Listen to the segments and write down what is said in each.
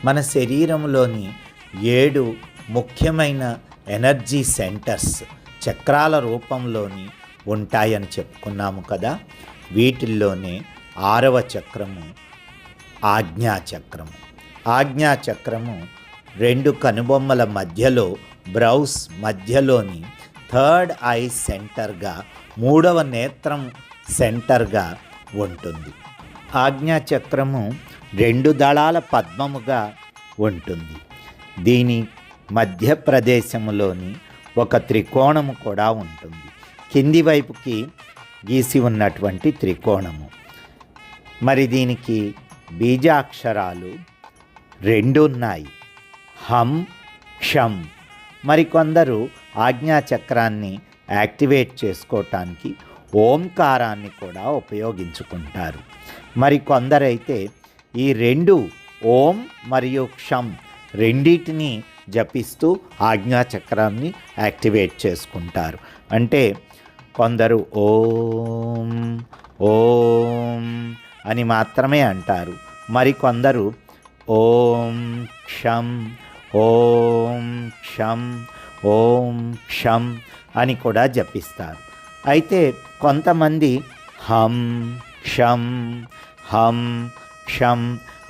మన శరీరంలోని 7 ముఖ్యమైన ఎనర్జీ సెంటర్స్ చక్రాల రూపంలోని ఉంటాయని చెప్పుకున్నాము కదా. వీటిల్లోనే 6వ చక్రము ఆజ్ఞాచక్రము. ఆజ్ఞాచక్రము 2 కనుబొమ్మల మధ్యలో బ్రౌస్ మధ్యలోని 3rd ఐ సెంటర్గా, 3వ నేత్రం సెంటర్గా ఉంటుంది. ఆజ్ఞాచక్రము 2 దళాల పద్మముగా ఉంటుంది. దీని మధ్య ప్రదేశములోని ఒక త్రికోణము కూడా ఉంటుంది. కింది వైపుకి గీసి ఉన్నటువంటి త్రికోణము. మరి దీనికి బీజాక్షరాలు 2 ఉన్నాయి, హం, క్షం. మరికొందరు ఆజ్ఞాచక్రాన్ని యాక్టివేట్ చేసుకోవటానికి ఓంకారాన్ని కూడా ఉపయోగించుకుంటారు. మరికొందరైతే ఈ 2 ఓం మరియు క్షం రెండింటిని జపిస్తూ ఆజ్ఞాచక్రాన్ని యాక్టివేట్ చేసుకుంటారు. అంటే కొందరు ఓం ఓం అని మాత్రమే అంటారు, మరికొందరు ఓం క్షం ఓం క్షం ఓం క్షం అని కూడా జపిస్తారు. అయితే కొంతమంది హం క్షం హం క్షం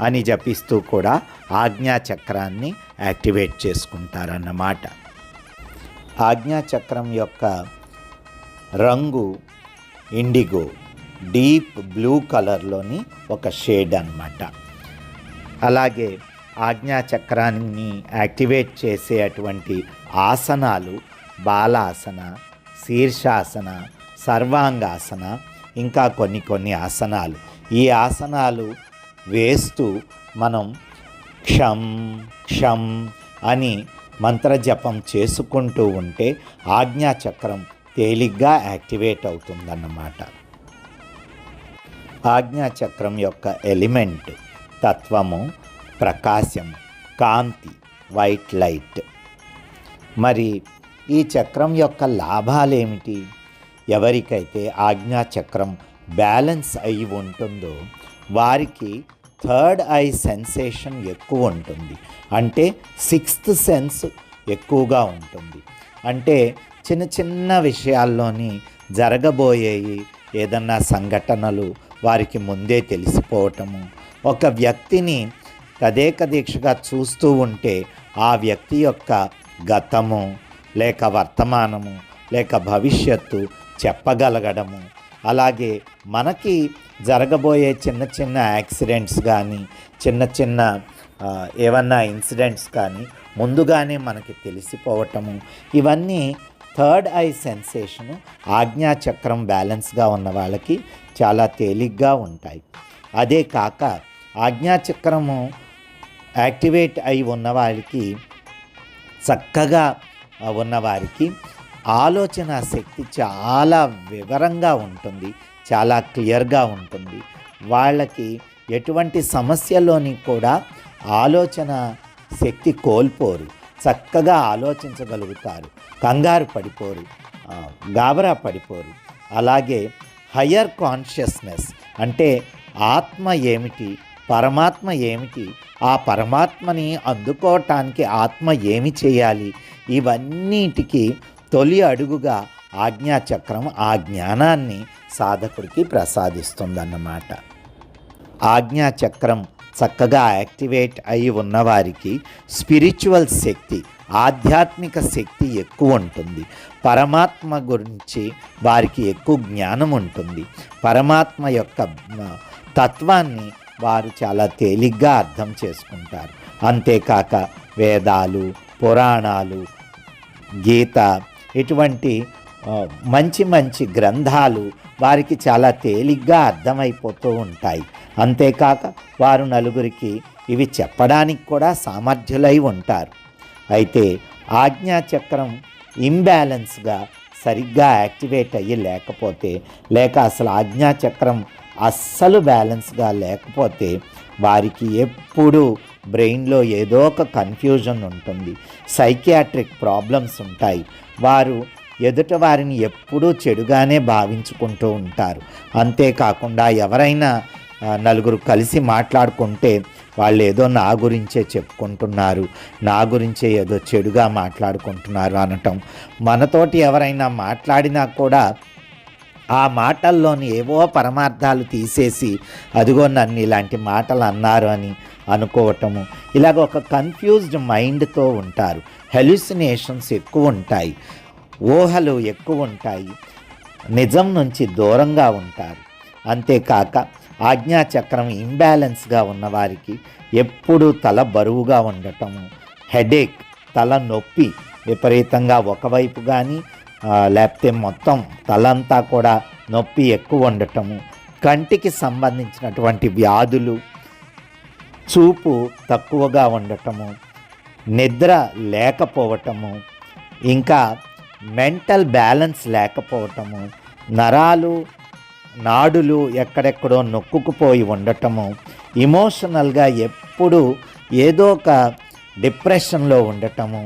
అని జపిస్తూ కూడా ఆజ్ఞాచక్రాన్ని యాక్టివేట్ చేసుకుంటారన్నమాట. ఆజ్ఞాచక్రం యొక్క రంగు ఇండిగో, డీప్ బ్లూ కలర్లోని ఒక షేడ్ అన్నమాట. అలాగే ఆజ్ఞాచక్రాన్ని యాక్టివేట్ చేసేటువంటి ఆసనాలు బాలాసన, శీర్షాసన, సర్వాంగాసన, ఇంకా కొన్ని ఆసనాలు. ఈ ఆసనాలు వేస్తూ మనం క్షం క్షం అని మంత్రజపం చేసుకుంటూ ఉంటే ఆజ్ఞాచక్రం తేలిగ్గా యాక్టివేట్ అవుతుందన్నమాట. ఆజ్ఞాచక్రం యొక్క ఎలిమెంట్ తత్వము ప్రకాశం, కాంతి, వైట్ లైట్. మరి ఈ చక్రం యొక్క లాభాలేమిటి? ఎవరికైతే ఆజ్ఞాచక్రం బ్యాలెన్స్ అయి ఉంటుందో వారికి 3rd ఐ సెన్సేషన్ ఎక్కువ ఉంటుంది. అంటే 6th సెన్స్ ఎక్కువగా ఉంటుంది. అంటే చిన్న చిన్న విషయాల్లోని జరగబోయేవి ఏదన్నా సంఘటనలు వారికి ముందే తెలిసిపోవటము, ఒక వ్యక్తిని తదేక దీక్షగా చూస్తూ ఉంటే ఆ వ్యక్తి యొక్క గతము లేక వర్తమానము లేక భవిష్యత్తు చెప్పగలగడము, అలాగే మనకి జరగబోయే చిన్న చిన్న యాక్సిడెంట్స్ కానీ చిన్న ఏమన్నా ఇన్సిడెంట్స్ కానీ ముందుగానే మనకి తెలిసిపోవటము, ఇవన్నీ 3rd ఐ సెన్సేషను ఆజ్ఞాచక్రం బ్యాలెన్స్గా ఉన్న వాళ్ళకి చాలా తేలిగ్గా ఉంటాయి. అదే కాక ఆజ్ఞాచక్రము యాక్టివేట్ అయి ఉన్నవారికి, చక్కగా ఉన్నవారికి ఆలోచన శక్తి చాలా వివరంగా ఉంటుంది, చాలా క్లియర్గా ఉంటుంది. వాళ్ళకి ఎటువంటి సమస్యలోని కూడా ఆలోచన శక్తి కోల్పోరు, చక్కగా ఆలోచించగలుగుతారు, కంగారు పడిపోరు, గాబరా పడిపోరు. అలాగే హయ్యర్ కాన్షియస్నెస్ అంటే ఆత్మ ఏమిటి, పరమాత్మ ఏమిటి, ఆ పరమాత్మని అందుకోవటానికి ఆత్మ ఏమి చేయాలి, ఇవన్నిటికీ తొలి అడుగుగా ఆజ్ఞాచక్రం ఆ జ్ఞానాన్ని సాధకుడికి ప్రసాదిస్తుందన్నమాట. ఆజ్ఞాచక్రం చక్కగా యాక్టివేట్ అయి ఉన్నవారికి స్పిరిచువల్ శక్తి, ఆధ్యాత్మిక శక్తి ఎక్కువ ఉంటుంది. పరమాత్మ గురించి వారికి ఎక్కువ జ్ఞానం ఉంటుంది. పరమాత్మ యొక్క తత్వాన్ని వారు చాలా తేలిగ్గా అర్థం చేసుకుంటారు. అంతేకాక వేదాలు, పురాణాలు, గీత ఇటువంటి మంచి గ్రంథాలు వారికి చాలా తేలిగ్గా అర్థమైపోతూ ఉంటాయి. అంతేకాక వారు నలుగురికి ఇవి చెప్పడానికి కూడా సామర్థ్యులై ఉంటారు. అయితే ఆజ్ఞాచక్రం ఇంబ్యాలెన్స్గా సరిగ్గా యాక్టివేట్ అయ్యి లేకపోతే, లేక అసలు ఆజ్ఞాచక్రం అస్సలు బ్యాలెన్స్గా లేకపోతే వారికి ఎప్పుడూ బ్రెయిన్లో ఏదో ఒక కన్ఫ్యూజన్ ఉంటుంది, సైకియాట్రిక్ ప్రాబ్లమ్స్ ఉంటాయి. వారు ఎదుట వారిని ఎప్పుడూ చెడుగానే భావించుకుంటూ ఉంటారు. అంతేకాకుండా ఎవరైనా నలుగురు కలిసి మాట్లాడుకుంటే వాళ్ళు ఏదో నా గురించే చెప్పుకుంటున్నారు, నా గురించే ఏదో చెడుగా మాట్లాడుకుంటున్నారు అనటం. మనతోటి ఎవరైనా మాట్లాడినా కూడా ఆ మాటల్లోని ఏవో పరమార్థాలు తీసేసి అదిగో నన్ను ఇలాంటి మాటలు అన్నారు అని అనుకోవటము. ఇలాగ ఒక కన్ఫ్యూజ్డ్ మైండ్తో ఉంటారు. హెల్యూసినేషన్స్ ఎక్కువ ఉంటాయి, ఊహలు ఎక్కువ ఉంటాయి, నిజం నుంచి దూరంగా ఉంటారు. అంతేకాక ఆజ్ఞాచక్రం ఇంబ్యాలెన్స్గా ఉన్నవారికి ఎప్పుడూ తల బరువుగా ఉండటము, హెడేక్, తల నొప్పి విపరీతంగా ఒకవైపు కానీ లేకపోతే మొత్తం తలంతా కూడా నొప్పి ఎక్కువ ఉండటము, కంటికి సంబంధించినటువంటి వ్యాధులు, చూపు తక్కువగా ఉండటము, నిద్ర లేకపోవటము, ఇంకా మెంటల్ బ్యాలెన్స్ లేకపోవటము, నరాలు నాడులు ఎక్కడెక్కడో నొక్కుకుపోయి ఉండటము, ఇమోషనల్గా ఎప్పుడూ ఏదో ఒక డిప్రెషన్లో ఉండటము,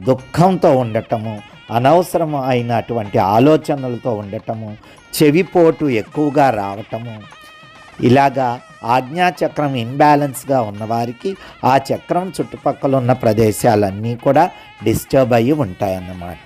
దుఃఖంతో ఉండటము, అనవసరం అయినటువంటి ఆలోచనలతో ఉండటము, చెవిపోటు ఎక్కువగా రావటము. ఇలాగా ఆజ్ఞాచక్రం ఇంబ్యాలెన్స్గా ఉన్నవారికి ఆ చక్రం చుట్టుపక్కల ఉన్న ప్రదేశాలన్నీ కూడా డిస్టర్బ్ అయ్యి ఉంటాయన్నమాట.